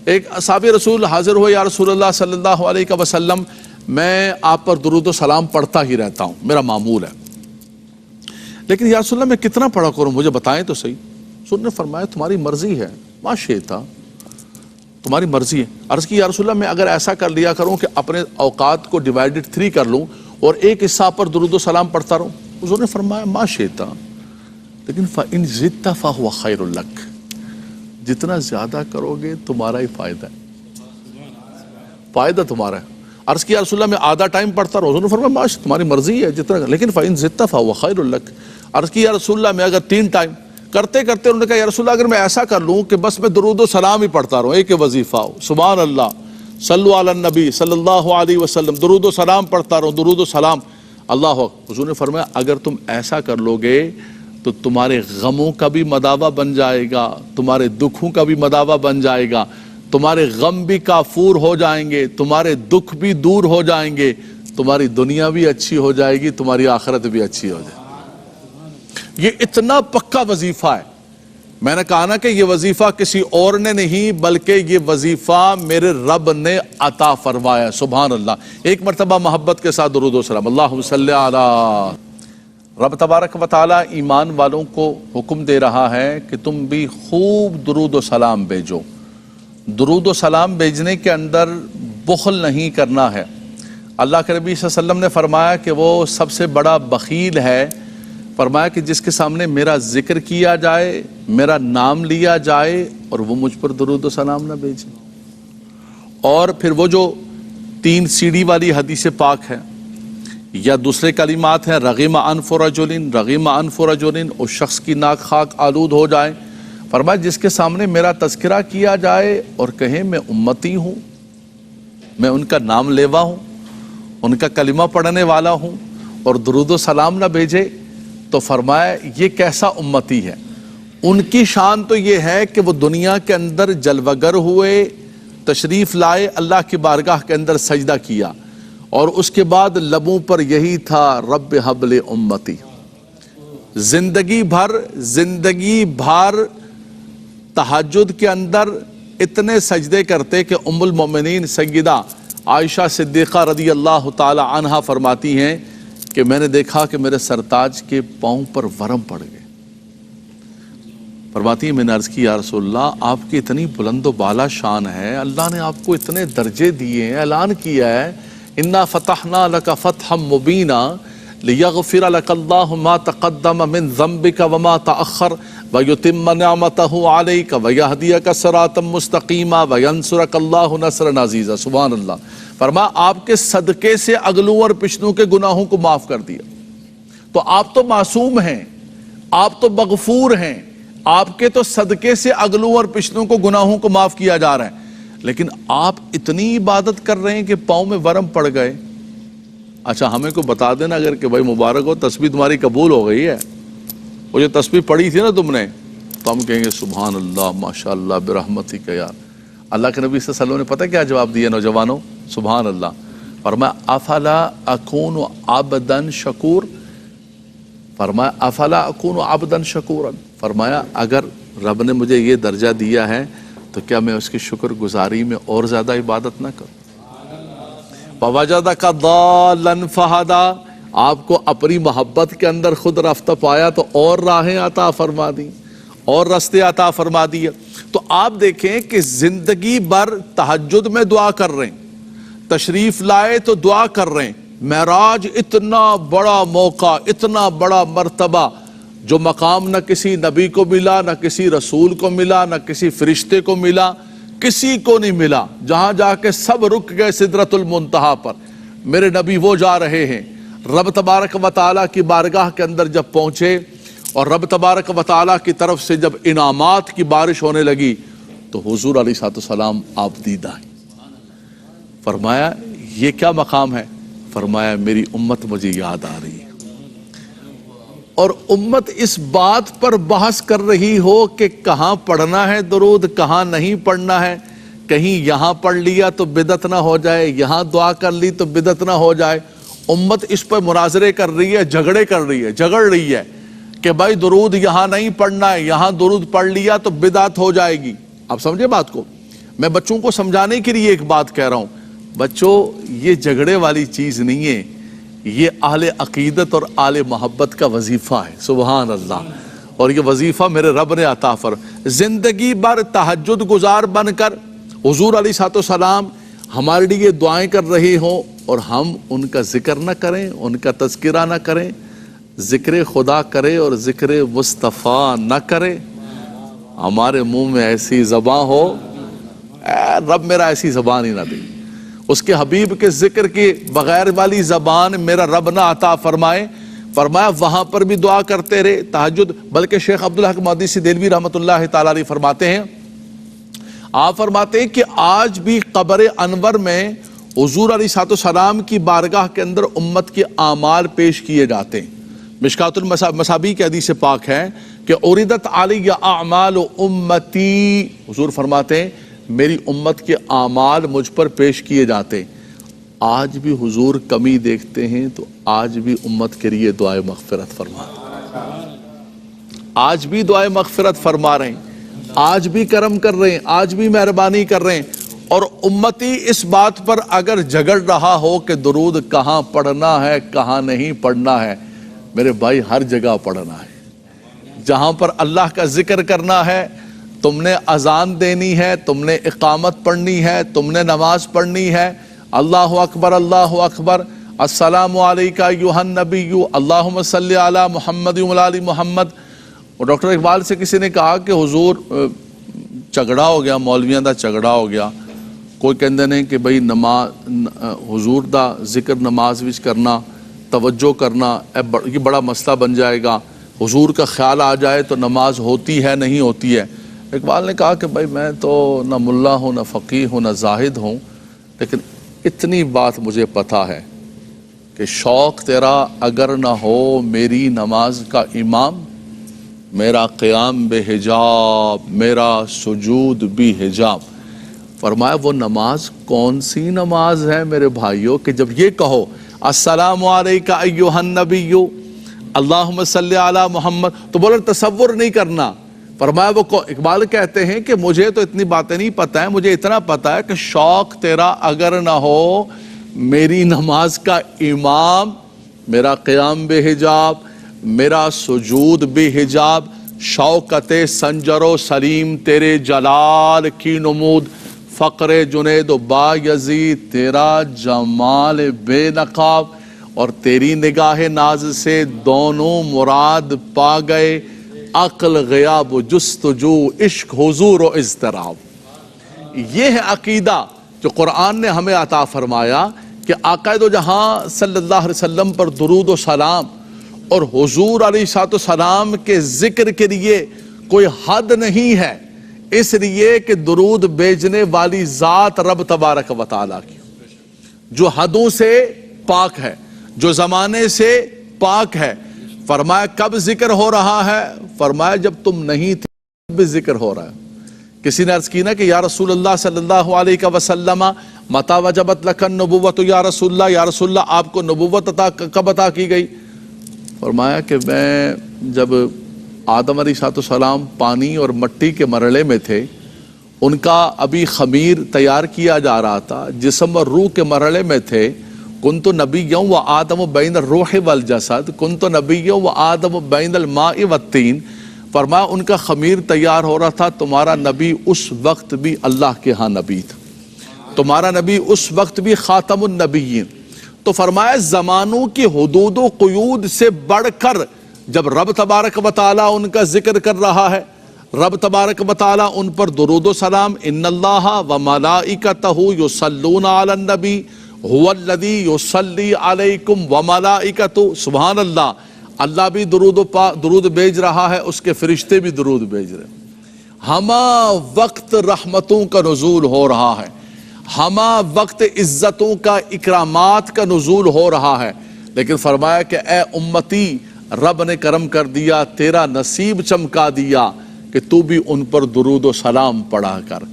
ایک صحابی رسول حاضر ہوئے، یا رسول اللہ صلی اللہ علیہ وسلم میں آپ پر درود و سلام پڑھتا ہی رہتا ہوں، میرا معمول ہے، لیکن یا رسول اللہ میں کتنا پڑھا کروں، مجھے بتائیں تو صحیح۔ رسول نے فرمایا تمہاری مرضی ہے، ما شئتا، تمہاری مرضی ہے۔ عرض کی یا رسول اللہ میں اگر ایسا کر لیا کروں کہ اپنے اوقات کو ڈیوائیڈڈ 3 کر لوں اور ایک حصہ پر درود و سلام پڑھتا رہوں؟ حضور نے فرمایا ما شئتا، لیکن فَإِن زِدْتَ فَهُوَ خَيْرٌ لَكَ، جتنا زیادہ کرو گے تمہارا ہی فائدہ ہے، فائدہ تمہارا ہے۔ عرض کیا رسول اللہ میں آدھا ٹائم پڑھتا رہا، حضور نے فرمایا ماشاء تمہاری مرضی ہے جتنا، لیکن فَإِن زِدْتَ فَهُوَ خَيْرٌ لَكَ۔ عرض کیا رسول اللہ میں اگر 3 ٹائم کرتے کرتے، انہوں نے کہا یا رسول اللہ اگر میں ایسا کر لوں کہ بس میں درود و سلام ہی پڑھتا رہوں، ایک وظیفہ ہو، سبحان اللہ، صلو علی النبی صلی اللہ علیہ وسلم، درود و سلام پڑھتا رہوں، درود و سلام، اللہ اکبر۔ حضور نے فرمایا اگر تم ایسا کر لو گے تو تمہارے غموں کا بھی مداوع بن جائے گا، تمہارے دکھوں کا بھی مداوع بن جائے گا، تمہارے غم بھی کافور ہو جائیں گے، تمہارے دکھ بھی دور ہو جائیں گے، تمہاری دنیا بھی اچھی ہو جائے گی، تمہاری آخرت بھی اچھی ہو جائے گی۔ یہ اتنا پکا وظیفہ ہے۔ میں نے کہا نا کہ یہ وظیفہ کسی اور نے نہیں بلکہ یہ وظیفہ میرے رب نے عطا فرمایا، سبحان اللہ۔ ایک مرتبہ محبت کے ساتھ درود و سلام، اللہم صلی علی۔ رب تبارک و تعالی ایمان والوں کو حکم دے رہا ہے کہ تم بھی خوب درود و سلام بھیجو۔ درود و سلام بھیجنے کے اندر بخل نہیں کرنا ہے۔ اللہ کے نبی صلی اللہ علیہ وسلم نے فرمایا کہ وہ سب سے بڑا بخیل ہے، فرمایا کہ جس کے سامنے میرا ذکر کیا جائے، میرا نام لیا جائے اور وہ مجھ پر درود و سلام نہ بھیجے۔ اور پھر وہ جو 3 سیڑھی والی حدیث پاک ہے یا دوسرے کلمات ہیں، رغم انف رجل، رغم انف رجل، اس شخص کی ناک خاک آلود ہو جائے، فرمایا جس کے سامنے میرا تذکرہ کیا جائے اور کہے میں امتی ہوں، میں ان کا نام لیوا ہوں، ان کا کلمہ پڑھنے والا ہوں، اور درود و سلام نہ بھیجے، تو فرمایا یہ کیسا امتی ہے۔ ان کی شان تو یہ ہے کہ وہ دنیا کے اندر جلوگر ہوئے، تشریف لائے، اللہ کی بارگاہ کے اندر سجدہ کیا، اور اس کے بعد لبوں پر یہی تھا رب حب لی امتی۔ زندگی بھر تہجد کے اندر اتنے سجدے کرتے کہ ام المؤمنین سیدہ عائشہ صدیقہ رضی اللہ تعالی عنہا فرماتی ہیں کہ میں نے دیکھا کہ میرے سرتاج کے پاؤں پر ورم پڑ گئے۔ فرماتی ہیں میں نے عرض کی یا رسول اللہ آپ کی اتنی بلند و بالا شان ہے، اللہ نے آپ کو اتنے درجے دیے ہیں، اعلان کیا ہے انا فتحنا لک فتحا مبینا لیغفر لک اللہ ما تقدم من ذنبک وما تأخر ویتم نعمتہ علیک ویہدیک صراطا مستقیما وینصرک اللہ نصرا عزیزا۔ سبحان اللہ۔ فرمایا آپ کے صدقے سے اگلوں اور پچھلوں کے گناہوں کو معاف کر دیا۔ تو آپ تو معصوم ہیں، آپ تو مغفور ہیں، آپ کے تو صدقے سے اگلوں اور پچھلوں کو گناہوں کو معاف کیا جا رہا ہے، لیکن آپ اتنی عبادت کر رہے ہیں کہ پاؤں میں ورم پڑ گئے۔ اچھا ہمیں کو بتا دینا اگر کہ بھائی مبارک ہو تسبیح تمہاری قبول ہو گئی ہے، وہ جو تسبیح پڑھی تھی نا تم نے، تو ہم کہیں گے سبحان اللہ ماشاءاللہ برحمتک یا۔ اللہ کے نبی صلی اللہ علیہ وسلم نے پتہ کیا جواب دیا نوجوانوں؟ سبحان اللہ۔ فرمایا افلا اکون عبدا شکور، فرمایا افلا اکون عبدا شکورا، فرمایا اگر رب نے مجھے یہ درجہ دیا ہے تو کیا میں اس کی شکر گزاری میں اور زیادہ عبادت نہ کروں؟ فوجدک ضالا فہدا، آپ کو اپنی محبت کے اندر خود رفتہ پایا تو اور راہیں عطا فرما دی، اور رستے عطا فرما دیے۔ تو آپ دیکھیں کہ زندگی بھر تہجد میں دعا کر رہے ہیں، تشریف لائے تو دعا کر رہے ہیں۔ معراج اتنا بڑا موقع، اتنا بڑا مرتبہ، جو مقام نہ کسی نبی کو ملا، نہ کسی رسول کو ملا، نہ کسی فرشتے کو ملا، کسی کو نہیں ملا، جہاں جا کے سب رک گئے سدرۃ المنتہا پر۔ میرے نبی وہ جا رہے ہیں، رب تبارک و تعالیٰ کی بارگاہ کے اندر جب پہنچے اور رب تبارک و تعالیٰ کی طرف سے جب انعامات کی بارش ہونے لگی تو حضور علیہ السلام آپ دیدہ ہیں۔ فرمایا یہ کیا مقام ہے؟ فرمایا میری امت مجھے یاد آ رہی ہے، اور امت اس بات پر بحث کر رہی ہو کہ کہاں پڑھنا ہے درود، کہاں نہیں پڑھنا ہے، کہیں یہاں پڑھ لیا تو بدعت نہ ہو جائے، یہاں دعا کر لی تو بدعت نہ ہو جائے۔ امت اس پر مناظرے کر رہی ہے، جھگڑے کر رہی ہے، جھگڑ رہی ہے کہ بھائی درود یہاں نہیں پڑھنا ہے، یہاں درود پڑھ لیا تو بدعت ہو جائے گی۔ آپ سمجھے بات کو؟ میں بچوں کو سمجھانے کے لیے ایک بات کہہ رہا ہوں، بچوں یہ جھگڑے والی چیز نہیں ہے، یہ اہل عقیدت اور اہل محبت کا وظیفہ ہے، سبحان اللہ۔ اور یہ وظیفہ میرے رب نے عطا زندگی بھر تہجد گزار بن کر حضور علیہ الصلوۃ والسلام ہمارے لیے دعائیں کر رہے ہوں اور ہم ان کا ذکر نہ کریں، ان کا تذکرہ نہ کریں، ذکر خدا کرے اور ذکر مصطفیٰ نہ کرے، ہمارے منہ میں ایسی زبان ہو، اے رب میرا ایسی زبان ہی نہ دے، اس کے حبیب کے ذکر کے بغیر والی زبان میرا رب نہ عطا فرمائے۔ فرمایا وہاں پر بھی دعا کرتے رہے تہجد، بلکہ شیخ عبدالحق مقدسی دہلوی رحمۃ اللہ تعالیٰ علیہ فرماتے ہیں، آپ فرماتے ہیں کہ آج بھی قبر انور میں حضور علیہ الصلوۃ والسلام کی بارگاہ کے اندر امت کے اعمال پیش کیے جاتے ہیں۔ مشکات المصابیح کے حدیث پاک ہے کہ عرضت علی اعمال امتی، حضور فرماتے ہیں میری امت کے اعمال مجھ پر پیش کیے جاتے ہیں۔ آج بھی حضور کمی دیکھتے ہیں تو آج بھی امت کے لیے دعائے مغفرت فرما رہے ہیں، آج بھی دعائے مغفرت فرما رہے ہیں، آج بھی کرم کر رہے ہیں، آج بھی مہربانی کر رہے ہیں۔ اور امتی اس بات پر اگر جھگڑ رہا ہو کہ درود کہاں پڑھنا ہے کہاں نہیں پڑھنا ہے، میرے بھائی ہر جگہ پڑھنا ہے۔ جہاں پر اللہ کا ذکر کرنا ہے، تم نے اذان دینی ہے، تم نے اقامت پڑھنی ہے، تم نے نماز پڑھنی ہے، اللہ اکبر اللہ اکبر، السلام علیکہ ایھا النبی اللہم صلی علی محمد و علی محمد۔ اور ڈاکٹر اقبال سے کسی نے کہا کہ حضور جھگڑا ہو گیا، مولویاں دا جھگڑا ہو گیا، کوئی کہندے نے کہ بھئی حضور دا ذکر نماز وچ کرنا، توجہ کرنا یہ بڑا مسئلہ بن جائے گا، حضور کا خیال آ جائے تو نماز ہوتی ہے نہیں ہوتی ہے۔ اقبال نے کہا کہ بھئی میں تو نہ ملا ہوں نہ فقیہ ہوں نہ زاہد ہوں، لیکن اتنی بات مجھے پتہ ہے کہ شوق تیرا اگر نہ ہو میری نماز کا امام، میرا قیام بے حجاب، میرا سجود بھی حجاب۔ فرمایا وہ نماز کون سی نماز ہے میرے بھائیوں کہ جب یہ کہو السلام علیکہ ایھا النبی اللہم صلی علی محمد تو بولے تصور نہیں کرنا۔ فرمایا وہ اقبال کہتے ہیں کہ مجھے تو اتنی باتیں نہیں پتہ ہیں، مجھے اتنا پتہ ہے کہ شوق تیرا اگر نہ ہو میری نماز کا امام، میرا قیام بے حجاب، میرا سجود بے حجاب، شوکت سنجر و سلیم تیرے جلال کی نمود، فقر جنید و با یزید تیرا جمال بے نقاب، اور تیری نگاہ ناز سے دونوں مراد پا گئے، عقل غیاب و جستجو عشق حضور و اضطراب۔ یہ ہے عقیدہ جو قرآن نے ہمیں عطا فرمایا کہ آقا دو جہاں صلی اللہ علیہ وسلم پر درود و سلام اور حضور علیہ الصلوۃ والسلام کے ذکر کے لیے کوئی حد نہیں ہے، اس لیے کہ درود بھیجنے والی ذات رب تبارک و تعالیٰ کی جو حدوں سے پاک ہے، جو زمانے سے پاک ہے۔ فرمایا کب ذکر ہو رہا ہے؟ فرمایا جب تم نہیں تھے تب بھی ذکر ہو رہا ہے۔ کسی نے عرض کی نا کہ یا رسول اللہ صلی اللہ علیہ وسلم متی وجبت لک النبوۃ یا رسول اللہ، یا رسول اللہ آپ کو نبوت کب عطا کی گئی؟ فرمایا کہ میں جب آدم علیہ السلام پانی اور مٹی کے مرحلے میں تھے، ان کا ابھی خمیر تیار کیا جا رہا تھا، جسم اور روح کے مرحلے میں تھے، کنت نبیّا و آدم بین الروح والجسد، کنت نبیّا و آدم بین الماء والطین۔ فرمایا ان کا خمیر تیار ہو رہا تھا، تمہارا نبی اس وقت بھی اللہ کے ہاں نبی تھا، تمہارا نبی اس وقت بھی خاتم النبیین۔ تو فرمایا زمانوں کی حدود و قیود سے بڑھ کر جب رب تبارک و تعالیٰ ان کا ذکر کر رہا ہے، رب تبارک و تعالیٰ ان پر درود و سلام، ان اللہ و ملائکتہ یصلون علی النبی هو الذی یصلی علیکم وملائکتہ، سبحان اللہ، اللہ بھی درود بھیج رہا ہے، اس کے فرشتے بھی درود بھیج رہے ہیں۔ ہما وقت رحمتوں کا نزول ہو رہا ہے، ہما وقت عزتوں کا اکرامات کا نزول ہو رہا ہے، لیکن فرمایا کہ اے امتی رب نے کرم کر دیا، تیرا نصیب چمکا دیا کہ تو بھی ان پر درود و سلام پڑھا کر۔